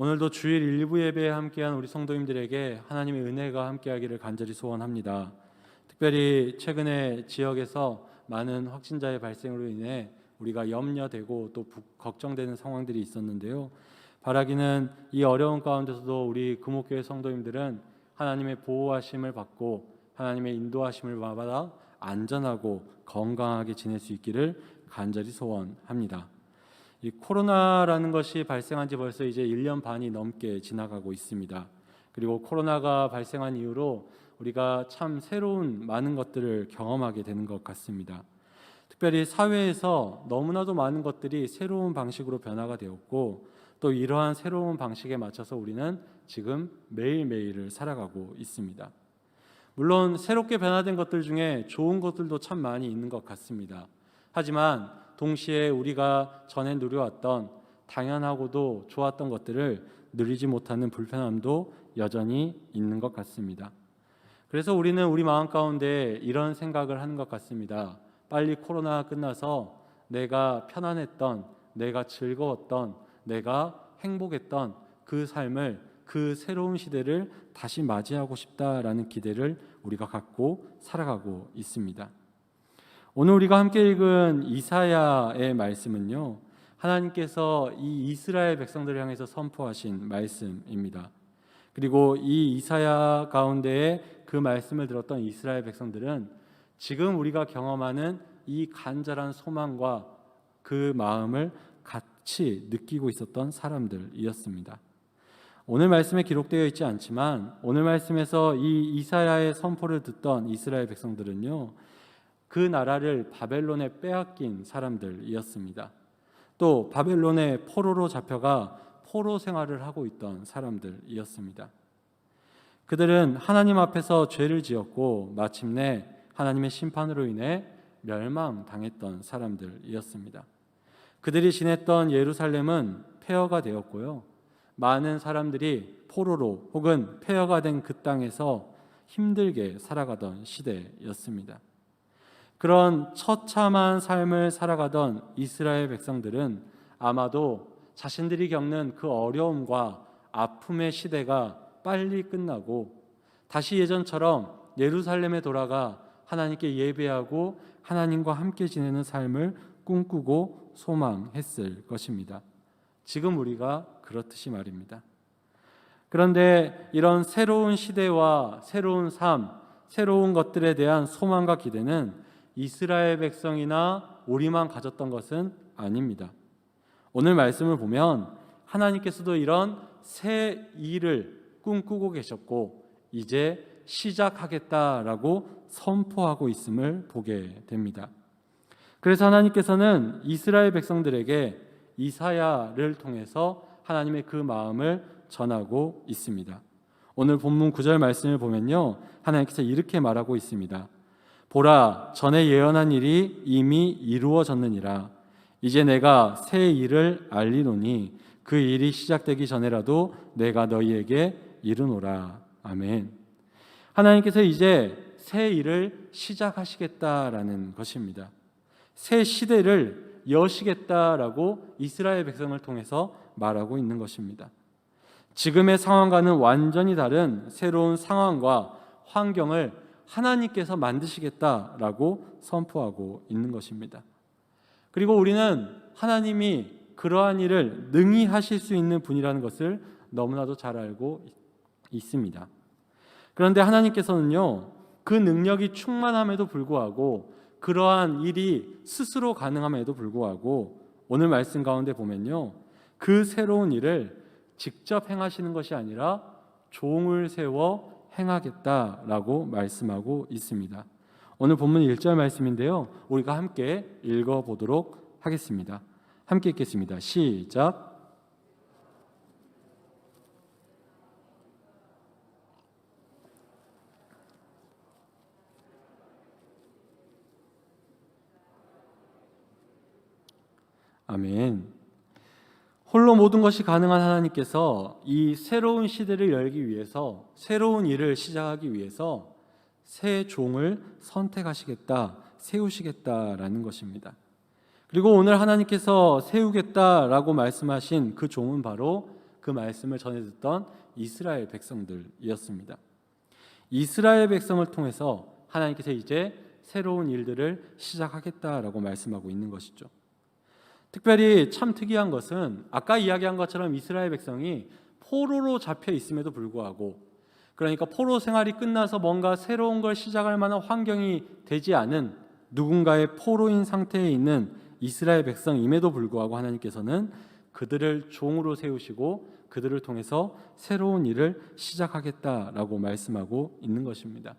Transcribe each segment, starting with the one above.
오늘도 주일 일부 예배에 함께한 우리 성도님들에게 하나님의 은혜가 함께하기를 간절히 소원합니다. 특별히 최근에 지역에서 많은 확진자의 발생으로 인해 우리가 염려되고 또 걱정되는 상황들이 있었는데요. 바라기는 이 어려운 가운데서도 우리 금옥교회 성도님들은 하나님의 보호하심을 받고 하나님의 인도하심을 받아 안전하고 건강하게 지낼 수 있기를 간절히 소원합니다. 이 코로나라는 것이 발생한 지 벌써 이제 1년 반이 넘게 지나가고 있습니다. 그리고 코로나가 발생한 이후로 우리가 참 새로운 많은 것들을 경험하게 되는 것 같습니다. 특별히 사회에서 너무나도 많은 것들이 새로운 방식으로 변화가 되었고 또 이러한 새로운 방식에 맞춰서 우리는 지금 매일매일을 살아가고 있습니다. 물론 새롭게 변화된 것들 중에 좋은 것들도 참 많이 있는 것 같습니다. 하지만 동시에 우리가 전에 누려왔던 당연하고도 좋았던 것들을 누리지 못하는 불편함도 여전히 있는 것 같습니다. 그래서 우리는 우리 마음 가운데 이런 생각을 하는 것 같습니다. 빨리 코로나가 끝나서 내가 편안했던, 내가 즐거웠던, 내가 행복했던 그 삶을, 그 새로운 시대를 다시 맞이하고 싶다라는 기대를 우리가 갖고 살아가고 있습니다. 오늘 우리가 함께 읽은 이사야의 말씀은요, 하나님께서 이 이스라엘 백성들을 향해서 선포하신 말씀입니다. 그리고 이 이사야 가운데에 그 말씀을 들었던 이스라엘 백성들은 지금 우리가 경험하는 이 간절한 소망과 그 마음을 같이 느끼고 있었던 사람들이었습니다. 오늘 말씀에 기록되어 있지 않지만 오늘 말씀에서 이 이사야의 선포를 듣던 이스라엘 백성들은요, 그 나라를 바벨론에 빼앗긴 사람들이었습니다. 또 바벨론의 포로로 잡혀가 포로 생활을 하고 있던 사람들이었습니다. 그들은 하나님 앞에서 죄를 지었고 마침내 하나님의 심판으로 인해 멸망당했던 사람들이었습니다. 그들이 지냈던 예루살렘은 폐허가 되었고요, 많은 사람들이 포로로 혹은 폐허가 된 그 땅에서 힘들게 살아가던 시대였습니다. 그런 처참한 삶을 살아가던 이스라엘 백성들은 아마도 자신들이 겪는 그 어려움과 아픔의 시대가 빨리 끝나고 다시 예전처럼 예루살렘에 돌아가 하나님께 예배하고 하나님과 함께 지내는 삶을 꿈꾸고 소망했을 것입니다. 지금 우리가 그렇듯이 말입니다. 그런데 이런 새로운 시대와 새로운 삶, 새로운 것들에 대한 소망과 기대는 이스라엘 백성이나 우리만 가졌던 것은 아닙니다. 오늘 말씀을 보면 하나님께서도 이런 새 일을 꿈꾸고 계셨고 이제 시작하겠다라고 선포하고 있음을 보게 됩니다. 그래서 하나님께서는 이스라엘 백성들에게 이사야를 통해서 하나님의 그 마음을 전하고 있습니다. 오늘 본문 9절 말씀을 보면요, 하나님께서 이렇게 말하고 있습니다. 보라, 전에 예언한 일이 이미 이루어졌느니라. 이제 내가 새 일을 알리노니 그 일이 시작되기 전에라도 내가 너희에게 이르노라. 아멘. 하나님께서 이제 새 일을 시작하시겠다라는 것입니다. 새 시대를 여시겠다라고 이스라엘 백성을 통해서 말하고 있는 것입니다. 지금의 상황과는 완전히 다른 새로운 상황과 환경을 하나님께서 만드시겠다라고 선포하고 있는 것입니다. 그리고 우리는 하나님이 그러한 일을 능히 하실 수 있는 분이라는 것을 너무나도 잘 알고 있습니다. 그런데 하나님께서는요, 그 능력이 충만함에도 불구하고 그러한 일이 스스로 가능함에도 불구하고 오늘 말씀 가운데 보면요, 그 새로운 일을 직접 행하시는 것이 아니라 종을 세워 행하겠다라고 말씀하고 있습니다. 오늘 본문 1절 말씀인데요, 우리가 함께 읽어보도록 하겠습니다. 함께 읽겠습니다. 시작. 아멘. 홀로 모든 것이 가능한 하나님께서 이 새로운 시대를 열기 위해서, 새로운 일을 시작하기 위해서 새 종을 선택하시겠다, 세우시겠다라는 것입니다. 그리고 오늘 하나님께서 세우겠다라고 말씀하신 그 종은 바로 그 그 말씀을 전해 듣던 이스라엘 백성들이었습니다. 이스라엘 백성을 통해서 하나님께서 이제 새로운 일들을 시작하겠다라고 말씀하고 있는 것이죠. 특별히 참 특이한 것은 아까 이야기한 것처럼 이스라엘 백성이 포로로 잡혀 있음에도 불구하고, 그러니까 포로 생활이 끝나서 뭔가 새로운 걸 시작할 만한 환경이 되지 않은 누군가의 포로인 상태에 있는 이스라엘 백성임에도 불구하고 하나님께서는 그들을 종으로 세우시고 그들을 통해서 새로운 일을 시작하겠다라고 말씀하고 있는 것입니다.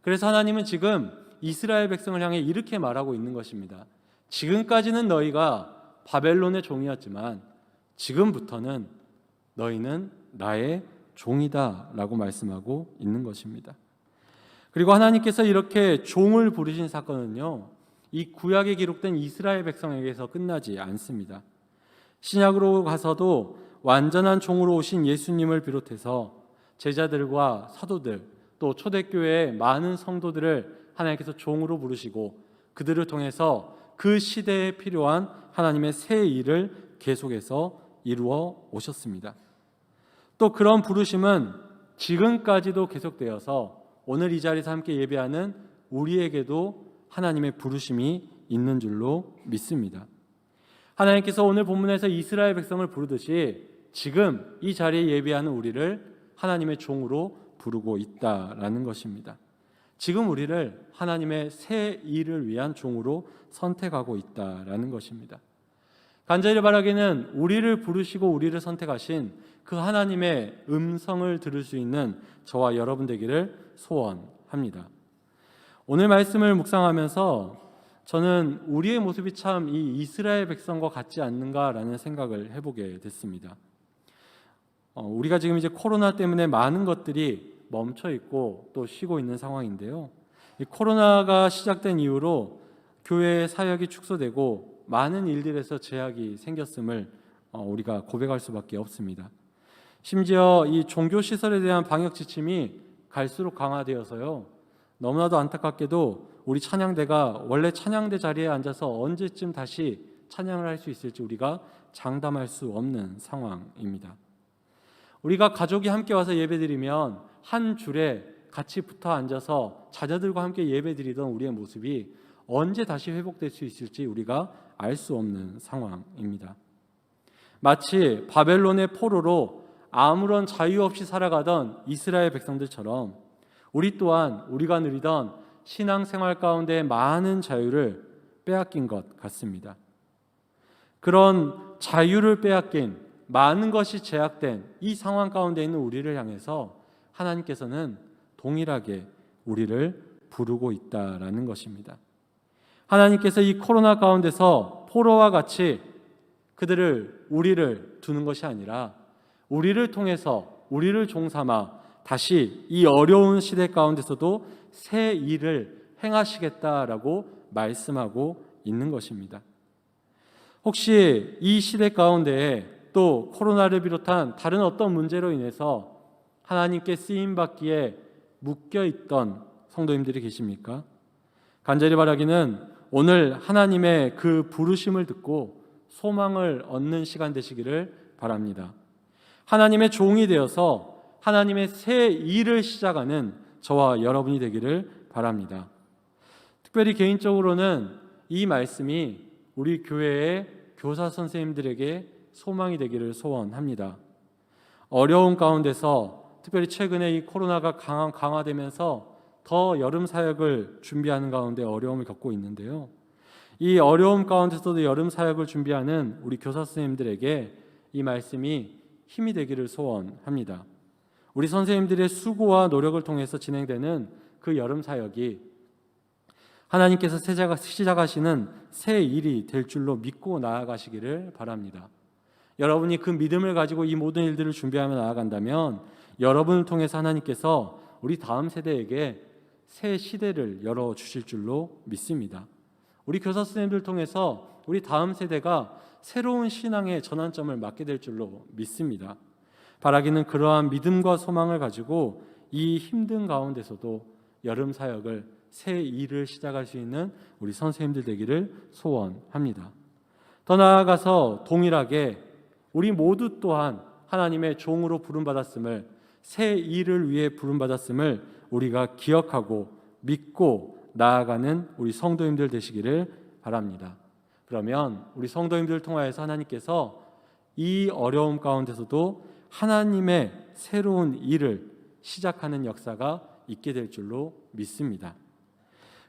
그래서 하나님은 지금 이스라엘 백성을 향해 이렇게 말하고 있는 것입니다. 지금까지는 너희가 바벨론의 종이었지만 지금부터는 너희는 나의 종이다 라고 말씀하고 있는 것입니다. 그리고 하나님께서 이렇게 종을 부르신 사건은요, 이 구약에 기록된 이스라엘 백성에게서 끝나지 않습니다. 신약으로 가서도 완전한 종으로 오신 예수님을 비롯해서 제자들과 사도들, 또 초대교회의 많은 성도들을 하나님께서 종으로 부르시고 그들을 통해서 그 시대에 필요한 하나님의 새 일을 계속해서 이루어 오셨습니다. 또 그런 부르심은 지금까지도 계속되어서 오늘 이 자리에서 함께 예배하는 우리에게도 하나님의 부르심이 있는 줄로 믿습니다. 하나님께서 오늘 본문에서 이스라엘 백성을 부르듯이 지금 이 자리에 예배하는 우리를 하나님의 종으로 부르고 있다라는 것입니다. 지금 우리를 하나님의 새 일을 위한 종으로 선택하고 있다라는 것입니다. 간절히 바라기는 우리를 부르시고 우리를 선택하신 그 하나님의 음성을 들을 수 있는 저와 여러분 되기를 소원합니다. 오늘 말씀을 묵상하면서 저는 우리의 모습이 참 이 이스라엘 백성과 같지 않는가라는 생각을 해보게 됐습니다. 우리가 지금 이제 코로나 때문에 많은 것들이 멈춰 있고 또 쉬고 있는 상황인데요. 이 코로나가 시작된 이후로 교회의 사역이 축소되고 많은 일들에서 제약이 생겼음을 우리가 고백할 수밖에 없습니다. 심지어 이 종교 시설에 대한 방역 지침이 갈수록 강화되어서요, 너무나도 안타깝게도 우리 찬양대가 원래 찬양대 자리에 앉아서 언제쯤 다시 찬양을 할 수 있을지 우리가 장담할 수 없는 상황입니다. 우리가 가족이 함께 와서 예배드리면 한 줄에 같이 붙어 앉아서 자녀들과 함께 예배드리던 우리의 모습이 언제 다시 회복될 수 있을지 우리가 알 수 없는 상황입니다. 마치 바벨론의 포로로 아무런 자유 없이 살아가던 이스라엘 백성들처럼 우리 또한 우리가 누리던 신앙생활 가운데 많은 자유를 빼앗긴 것 같습니다. 그런 자유를 빼앗긴, 많은 것이 제약된 이 상황 가운데 있는 우리를 향해서 하나님께서는 동일하게 우리를 부르고 있다라는 것입니다. 하나님께서 이 코로나 가운데서 포로와 같이 우리를 두는 것이 아니라 우리를 통해서 우리를 종삼아 다시 이 어려운 시대 가운데서도 새 일을 행하시겠다라고 말씀하고 있는 것입니다. 혹시 이 시대 가운데에 또 코로나를 비롯한 다른 어떤 문제로 인해서 하나님께 쓰임받기에 묶여있던 성도님들이 계십니까? 간절히 바라기는 오늘 하나님의 그 부르심을 듣고 소망을 얻는 시간 되시기를 바랍니다. 하나님의 종이 되어서 하나님의 새 일을 시작하는 저와 여러분이 되기를 바랍니다. 특별히 개인적으로는 이 말씀이 우리 교회의 교사 선생님들에게 소망이 되기를 소원합니다. 어려운 가운데서 특별히 최근에 이 코로나가 강화되면서 더 여름 사역을 준비하는 가운데 어려움을 겪고 있는데요. 이 어려움 가운데서도 여름 사역을 준비하는 우리 교사 선생님들에게 이 말씀이 힘이 되기를 소원합니다. 우리 선생님들의 수고와 노력을 통해서 진행되는 그 여름 사역이 하나님께서 시작하시는 새 일이 될 줄로 믿고 나아가시기를 바랍니다. 여러분이 그 믿음을 가지고 이 모든 일들을 준비하며 나아간다면 여러분을 통해서 하나님께서 우리 다음 세대에게 새 시대를 열어주실 줄로 믿습니다. 우리 교사 선생님들 통해서 우리 다음 세대가 새로운 신앙의 전환점을 맞게 될 줄로 믿습니다. 바라기는 그러한 믿음과 소망을 가지고 이 힘든 가운데서도 여름 사역을 새 일을 시작할 수 있는 우리 선생님들 되기를 소원합니다. 더 나아가서 동일하게 우리 모두 또한 하나님의 종으로 부름받았음을, 새 일을 위해 부름받았음을 우리가 기억하고 믿고 나아가는 우리 성도님들 되시기를 바랍니다. 그러면 우리 성도님들을 통하여서 하나님께서 이 어려움 가운데서도 하나님의 새로운 일을 시작하는 역사가 있게 될 줄로 믿습니다.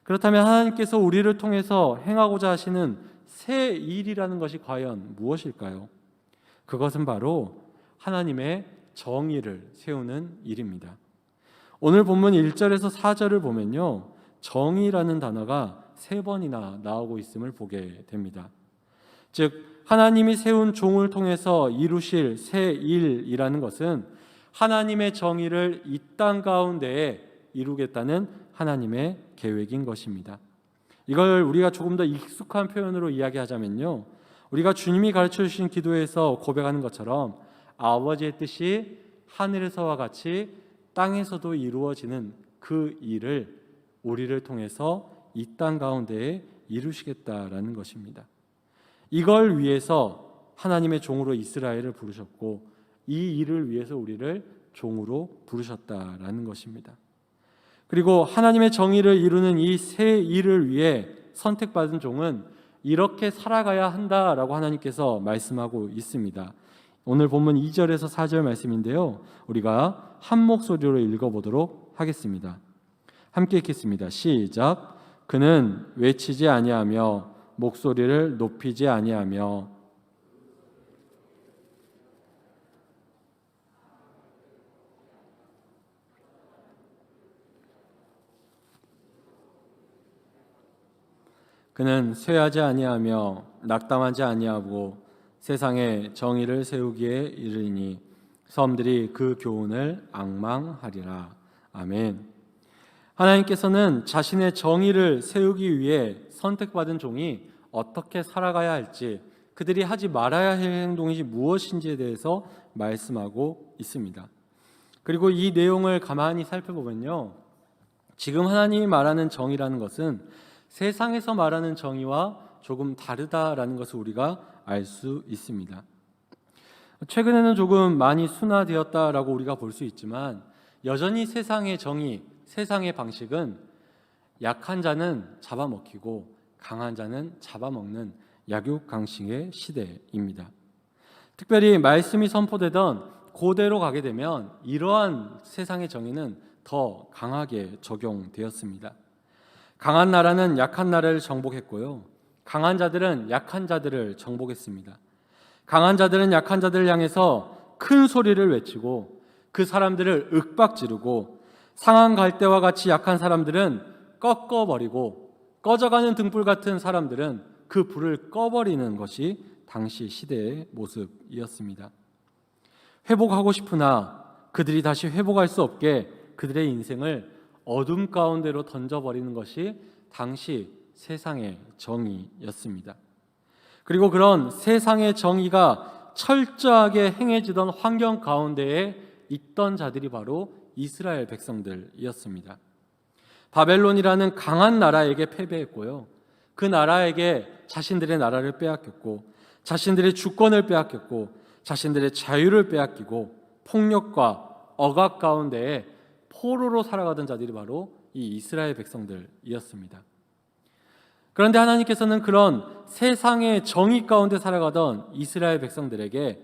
그렇다면 하나님께서 우리를 통해서 행하고자 하시는 새 일이라는 것이 과연 무엇일까요? 그것은 바로 하나님의 정의를 세우는 일입니다. 오늘 본문 1절에서 4절을 보면요, 정의라는 단어가 3번이나 나오고 있음을 보게 됩니다. 즉 하나님이 세운 종을 통해서 이루실 새 일이라는 것은 하나님의 정의를 이 땅 가운데에 이루겠다는 하나님의 계획인 것입니다. 이걸 우리가 조금 더 익숙한 표현으로 이야기하자면요, 우리가 주님이 가르쳐 주신 기도에서 고백하는 것처럼 아버지의 뜻이 하늘에서와 같이 땅에서도 이루어지는 그 일을 우리를 통해서 이 땅 가운데에 이루시겠다라는 것입니다. 이걸 위해서 하나님의 종으로 이스라엘을 부르셨고 이 일을 위해서 우리를 종으로 부르셨다라는 것입니다. 그리고 하나님의 정의를 이루는 이 새 일을 위해 선택받은 종은 이렇게 살아가야 한다라고 하나님께서 말씀하고 있습니다. 오늘 본문 2절에서 4절 말씀인데요, 우리가 한 목소리로 읽어보도록 하겠습니다. 함께 읽겠습니다. 시작. 그는 외치지 아니하며 목소리를 높이지 아니하며 그는 쇠하지 아니하며 낙담하지 아니하고 세상에 정의를 세우기에 이르니 섬들이 그 교훈을 앙망하리라. 아멘. 하나님께서는 자신의 정의를 세우기 위해 선택받은 종이 어떻게 살아가야 할지, 그들이 하지 말아야 할 행동이 무엇인지에 대해서 말씀하고 있습니다. 그리고 이 내용을 가만히 살펴보면요, 지금 하나님이 말하는 정의라는 것은 세상에서 말하는 정의와 조금 다르다라는 것을 우리가 알 수 있습니다. 최근에는 조금 많이 순화되었다라고 우리가 볼 수 있지만 여전히 세상의 정의, 세상의 방식은 약한 자는 잡아먹히고 강한 자는 잡아먹는 약육강식의 시대입니다. 특별히 말씀이 선포되던 고대로 가게 되면 이러한 세상의 정의는 더 강하게 적용되었습니다. 강한 나라는 약한 나라를 정복했고요, 강한 자들은 약한 자들을 정복했습니다. 강한 자들은 약한 자들을 향해서 큰 소리를 외치고 그 사람들을 윽박지르고, 상한 갈대와 같이 약한 사람들은 꺾어버리고, 꺼져가는 등불 같은 사람들은 그 불을 꺼버리는 것이 당시 시대의 모습이었습니다. 회복하고 싶으나 그들이 다시 회복할 수 없게 그들의 인생을 어둠 가운데로 던져버리는 것이 당시 세상의 정의였습니다. 그리고 그런 세상의 정의가 철저하게 행해지던 환경 가운데에 있던 자들이 바로 이스라엘 백성들이었습니다. 바벨론이라는 강한 나라에게 패배했고요, 그 나라에게 자신들의 나라를 빼앗겼고, 자신들의 주권을 빼앗겼고, 자신들의 자유를 빼앗기고, 폭력과 억압 가운데에 포로로 살아가던 자들이 바로 이 이스라엘 백성들이었습니다. 그런데 하나님께서는 그런 세상의 정의 가운데 살아가던 이스라엘 백성들에게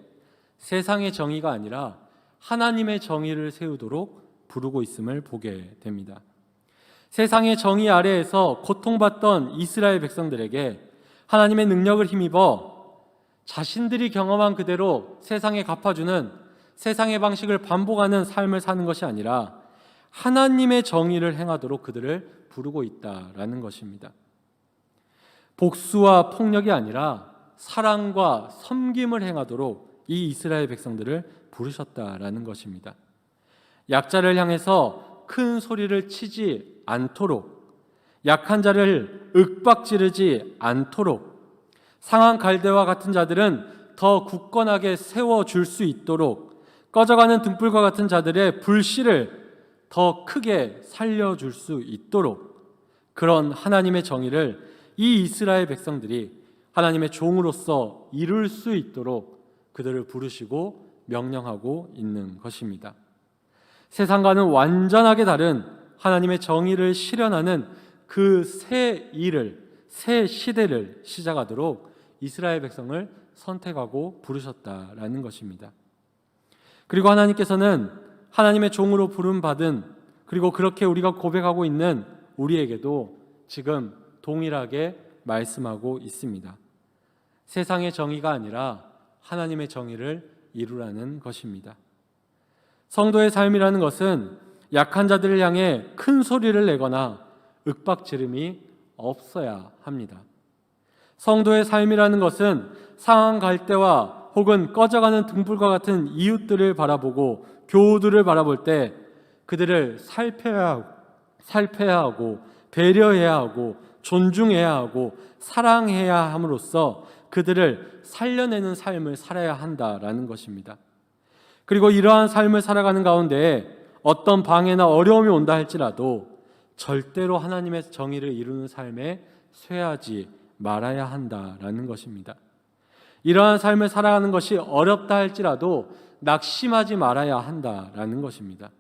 세상의 정의가 아니라 하나님의 정의를 세우도록 부르고 있음을 보게 됩니다. 세상의 정의 아래에서 고통받던 이스라엘 백성들에게 하나님의 능력을 힘입어 자신들이 경험한 그대로 세상에 갚아주는, 세상의 방식을 반복하는 삶을 사는 것이 아니라 하나님의 정의를 행하도록 그들을 부르고 있다라는 것입니다. 복수와 폭력이 아니라 사랑과 섬김을 행하도록 이 이스라엘 백성들을 부르셨다라는 것입니다. 약자를 향해서 큰 소리를 치지 않도록, 약한 자를 윽박지르지 않도록, 상한 갈대와 같은 자들은 더 굳건하게 세워줄 수 있도록, 꺼져가는 등불과 같은 자들의 불씨를 더 크게 살려줄 수 있도록, 그런 하나님의 정의를 이 이스라엘 백성들이 하나님의 종으로서 이룰 수 있도록 그들을 부르시고 명령하고 있는 것입니다. 세상과는 완전하게 다른 하나님의 정의를 실현하는 그 새 일을, 새 시대를 시작하도록 이스라엘 백성을 선택하고 부르셨다라는 것입니다. 그리고 하나님께서는 하나님의 종으로 부름받은, 그리고 그렇게 우리가 고백하고 있는 우리에게도 지금 동일하게 말씀하고 있습니다. 세상의 정의가 아니라 하나님의 정의를 이루라는 것입니다. 성도의 삶이라는 것은 약한 자들을 향해 큰 소리를 내거나 윽박지름이 없어야 합니다. 성도의 삶이라는 것은 상한 갈대와 혹은 꺼져가는 등불과 같은 이웃들을 바라보고 교우들을 바라볼 때 그들을 살펴야 하고 배려해야 하고 존중해야 하고 사랑해야 함으로써 그들을 살려내는 삶을 살아야 한다라는 것입니다. 그리고 이러한 삶을 살아가는 가운데 어떤 방해나 어려움이 온다 할지라도 절대로 하나님의 정의를 이루는 삶에 쇠하지 말아야 한다라는 것입니다. 이러한 삶을 살아가는 것이 어렵다 할지라도 낙심하지 말아야 한다라는 것입니다.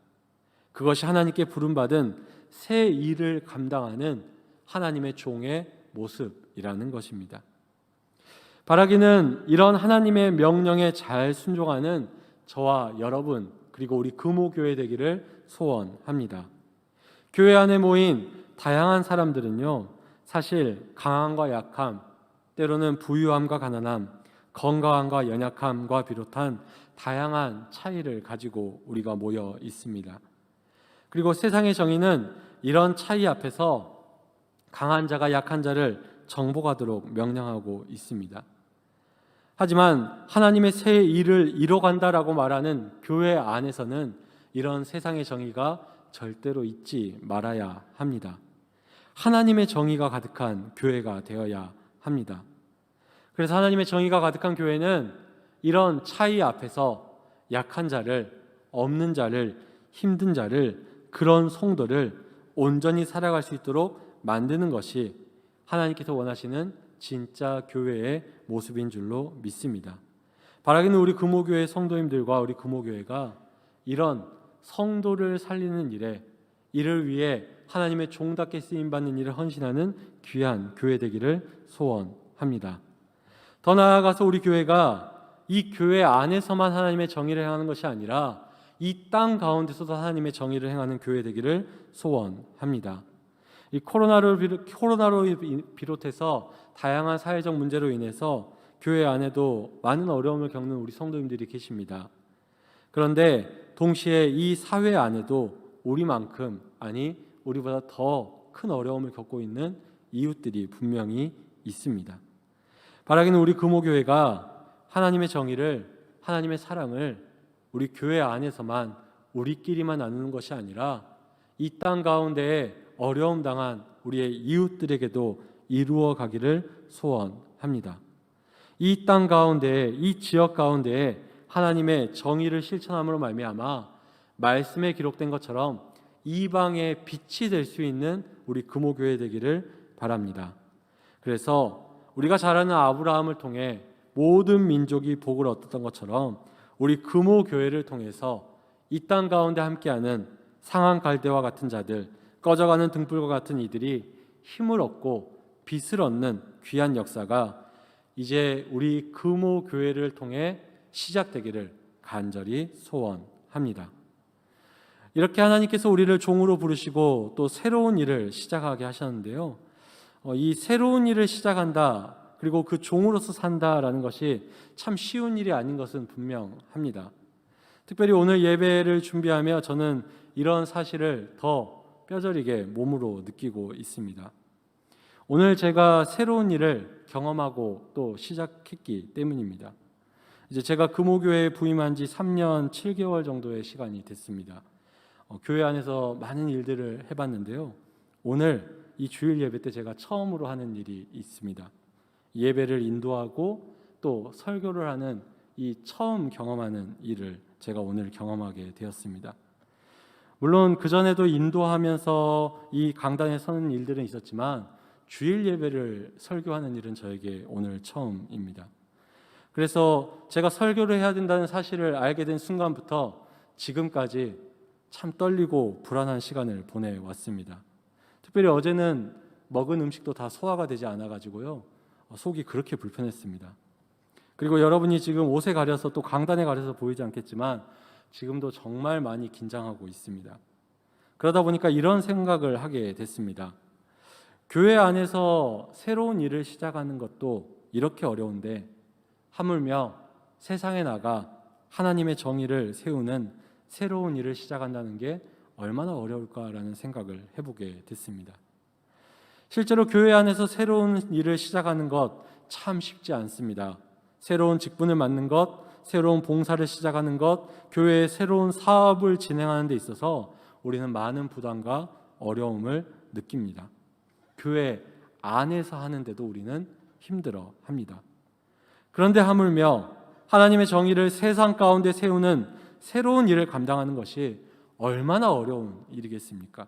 그것이 하나님께 부름받은 새 일을 감당하는 하나님의 종의 모습이라는 것입니다. 바라기는 이런 하나님의 명령에 잘 순종하는 저와 여러분, 그리고 우리 금호교회 되기를 소원합니다. 교회 안에 모인 다양한 사람들은요, 사실 강함과 약함, 때로는 부유함과 가난함, 건강함과 연약함과 비롯한 다양한 차이를 가지고 우리가 모여 있습니다. 그리고 세상의 정의는 이런 차이 앞에서 강한 자가 약한 자를 정복하도록 명령하고 있습니다. 하지만 하나님의 새 일을 이뤄간다라고 말하는 교회 안에서는 이런 세상의 정의가 절대로 있지 말아야 합니다. 하나님의 정의가 가득한 교회가 되어야 합니다. 그래서 하나님의 정의가 가득한 교회는 이런 차이 앞에서 약한 자를, 없는 자를, 힘든 자를, 그런 성도를 온전히 살아갈 수 있도록 만드는 것이 하나님께서 원하시는 진짜 교회의 모습인 줄로 믿습니다. 바라기는 우리 금호교회 성도님들과 우리 금호교회가 이런 성도를 살리는 일에, 이를 위해 하나님의 종답게 쓰임받는 일을 헌신하는 귀한 교회 되기를 소원합니다. 더 나아가서 우리 교회가 이 교회 안에서만 하나님의 정의를 행하는 것이 아니라 이 땅 가운데서도 하나님의 정의를 행하는 교회 되기를 소원합니다. 이 코로나로 비롯해서 다양한 사회적 문제로 인해서 교회 안에도 많은 어려움을 겪는 우리 성도님들이 계십니다. 그런데 동시에 이 사회 안에도 우리만큼, 아니 우리보다 더 큰 어려움을 겪고 있는 이웃들이 분명히 있습니다. 바라기는 우리 금호교회가 하나님의 정의를, 하나님의 사랑을 우리 교회 안에서만 우리끼리만 나누는 것이 아니라 이 땅 가운데에 어려움 당한 우리의 이웃들에게도 이루어 가기를 소원합니다. 이 땅 가운데에, 이 지역 가운데에 하나님의 정의를 실천함으로 말미암아 말씀에 기록된 것처럼 이방의 빛이 될 수 있는 우리 금호교회 되기를 바랍니다. 그래서 우리가 잘 아는 아브라함을 통해 모든 민족이 복을 얻었던 것처럼 우리 금호교회를 통해서 이 땅 가운데 함께하는 상한 갈대와 같은 자들, 꺼져가는 등불과 같은 이들이 힘을 얻고 빛을 얻는 귀한 역사가 이제 우리 금호교회를 통해 시작되기를 간절히 소원합니다. 이렇게 하나님께서 우리를 종으로 부르시고 또 새로운 일을 시작하게 하셨는데요, 이 새로운 일을 시작한다, 그리고 그 종으로서 산다라는 것이 참 쉬운 일이 아닌 것은 분명합니다. 특별히 오늘 예배를 준비하며 저는 이런 사실을 더 뼈저리게 몸으로 느끼고 있습니다. 오늘 제가 새로운 일을 경험하고 또 시작했기 때문입니다. 이제 제가 금호교회에 부임한 지 3년 7개월 정도의 시간이 됐습니다. 교회 안에서 많은 일들을 해봤는데요, 오늘 이 주일 예배 때 제가 처음으로 하는 일이 있습니다. 예배를 인도하고 또 설교를 하는 이 처음 경험하는 일을 제가 오늘 경험하게 되었습니다. 물론 그전에도 인도하면서 이 강단에 서는 일들은 있었지만 주일 예배를 설교하는 일은 저에게 오늘 처음입니다. 그래서 제가 설교를 해야 된다는 사실을 알게 된 순간부터 지금까지 참 떨리고 불안한 시간을 보내왔습니다. 특별히 어제는 먹은 음식도 다 소화가 되지 않아가지고요, 속이 그렇게 불편했습니다. 그리고 여러분이 지금 옷에 가려서 또 강단에 가려서 보이지 않겠지만 지금도 정말 많이 긴장하고 있습니다. 그러다 보니까 이런 생각을 하게 됐습니다. 교회 안에서 새로운 일을 시작하는 것도 이렇게 어려운데 하물며 세상에 나가 하나님의 정의를 세우는 새로운 일을 시작한다는 게 얼마나 어려울까라는 생각을 해보게 됐습니다. 실제로 교회 안에서 새로운 일을 시작하는 것 참 쉽지 않습니다. 새로운 직분을 맡는 것, 새로운 봉사를 시작하는 것, 교회의 새로운 사업을 진행하는 데 있어서 우리는 많은 부담과 어려움을 느낍니다. 교회 안에서 하는데도 우리는 힘들어합니다. 그런데 하물며 하나님의 정의를 세상 가운데 세우는 새로운 일을 감당하는 것이 얼마나 어려운 일이겠습니까?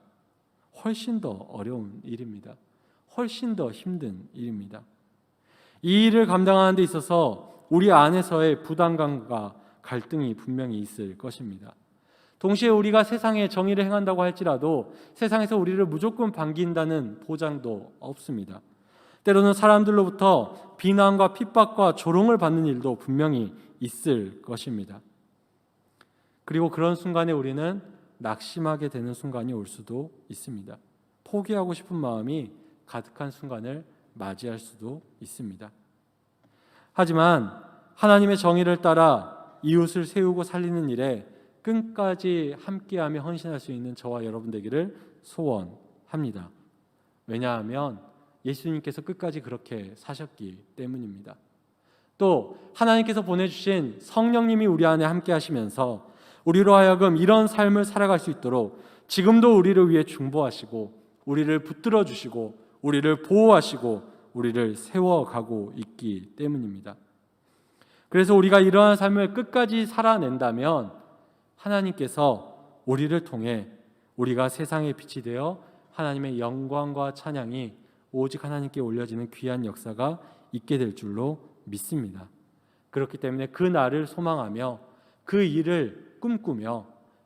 훨씬 더 어려운 일입니다. 훨씬 더 힘든 일입니다. 이 일을 감당하는 데 있어서 우리 안에서의 부담감과 갈등이 분명히 있을 것입니다. 동시에 우리가 세상의 정의를 행한다고 할지라도 세상에서 우리를 무조건 반긴다는 보장도 없습니다. 때로는 사람들로부터 비난과 핍박과 조롱을 받는 일도 분명히 있을 것입니다. 그리고 그런 순간에 우리는 낙심하게 되는 순간이 올 수도 있습니다. 포기하고 싶은 마음이 가득한 순간을 맞이할 수도 있습니다. 하지만 하나님의 정의를 따라 이웃을 세우고 살리는 일에 끝까지 함께하며 헌신할 수 있는 저와 여러분 되기를 소원합니다. 왜냐하면 예수님께서 끝까지 그렇게 사셨기 때문입니다. 또 하나님께서 보내주신 성령님이 우리 안에 함께 하시면서 우리로 하여금 이런 삶을 살아갈 수 있도록 지금도 우리를 위해 중보하시고 우리를 붙들어 주시고 우리를 보호하시고 우리를 세워가고 있기 때문입니다. 그래서 우리가 이러한 삶을 끝까지 살아낸다면 하나님께서 우리를 통해 우리가 세상의 빛이 되어 하나님의 영광과 찬양이 오직 하나님께 올려지는 귀한 역사가 있게 될 줄로 믿습니다. 그렇기 때문에 그 날을 소망하며 그 일을 꿈꾸며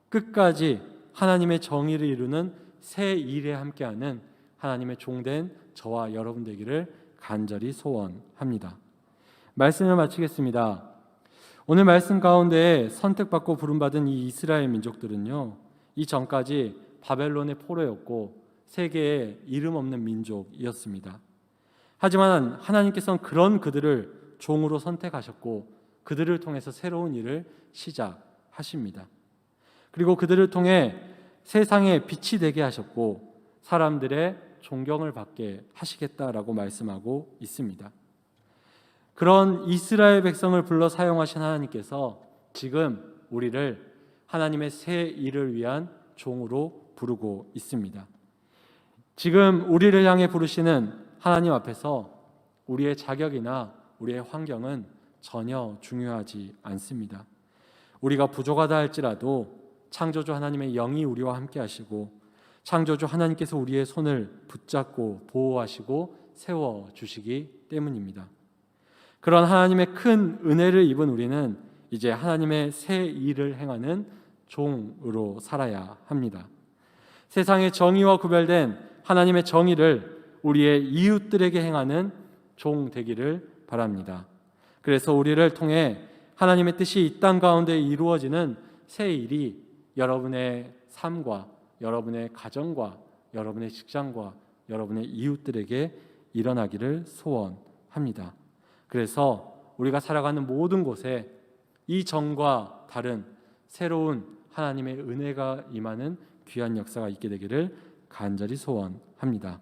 끝까지 하나님의 정의를 이루는 새 일에 함께하는 하나님의 종된 저와 여러분 되기를 간절히 소원합니다. 말씀을 마치겠습니다. 오늘 말씀 가운데 선택받고 부름받은 이 이스라엘 민족들은요, 이 전까지 바벨론의 포로였고 세계에 이름 없는 민족이었습니다. 하지만 하나님께서는 그런 그들을 종으로 선택하셨고 그들을 통해서 새로운 일을 시작하십니다. 그리고 그들을 통해 세상에 빛이 되게 하셨고 사람들의 존경을 받게 하시겠다라고 말씀하고 있습니다. 그런 이스라엘 백성을 불러 사용하신 하나님께서 지금 우리를 하나님의 새 일을 위한 종으로 부르고 있습니다. 지금 우리를 향해 부르시는 하나님 앞에서 우리의 자격이나 우리의 환경은 전혀 중요하지 않습니다. 우리가 부족하다 할지라도 창조주 하나님의 영이 우리와 함께 하시고 창조주 하나님께서 우리의 손을 붙잡고 보호하시고 세워주시기 때문입니다. 그런 하나님의 큰 은혜를 입은 우리는 이제 하나님의 새 일을 행하는 종으로 살아야 합니다. 세상의 정의와 구별된 하나님의 정의를 우리의 이웃들에게 행하는 종 되기를 바랍니다. 그래서 우리를 통해 하나님의 뜻이 이 땅 가운데 이루어지는 새 일이 여러분의 삶과 여러분의 가정과 여러분의 직장과 여러분의 이웃들에게 일어나기를 소원합니다. 그래서 우리가 살아가는 모든 곳에 이 전과 다른 새로운 하나님의 은혜가 임하는 귀한 역사가 있게 되기를 간절히 소원합니다.